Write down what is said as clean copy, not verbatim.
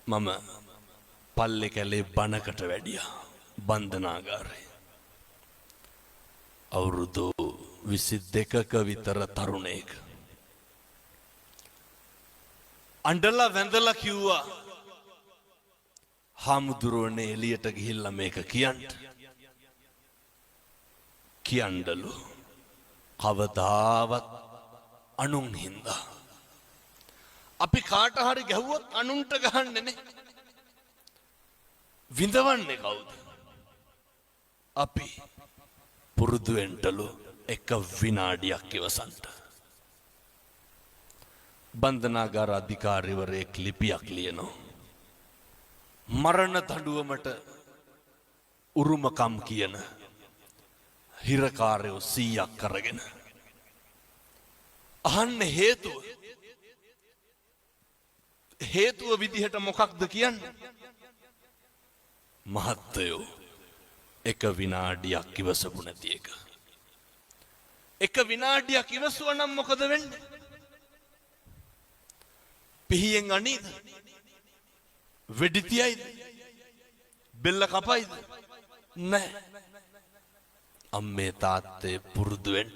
මම පල්ලේ කැලේ බණකට වැඩියා බන්ධනාගාරේ. අවුරුදු 22ක විතර තරුණයෙක්. අඬලා වැඳලා කිව්වා හාමුදුරුවනේ එළියට ගිහිල්ලා මේක කියන්න. කියන්නලු කවදාවත් අනුන් හින්දා අපි කාට හරි ගැහුවොත් අනුන්ට ගහන්නේ නේ. විඳවන්නේ කවුද? අපි. පුරුදු වෙන්නලු එක විනාඩියක් ඉවසන්ට. බන්ධනාගාර අධිකාරිවරයෙක් ලිපියක් ලියනවා. මරණ දඬුවමට උරුමකම් කියන හිරකාරයෝ 100ක් අරගෙන අහන්නේ හේතුව විදිහට මොකක්ද කියන්නේ? මහත්තයෝ එක විනාඩියක් ඉවසපු නැති එක. එක විනාඩියක් ඉවසුවා නම් මොකද වෙන්නේ? පිහියෙන් අනීද? වෙඩි තියයිද? බෙල්ල කපයිද? නැහැ. අම්මේ තාත්තේ පුරුදු වෙන්න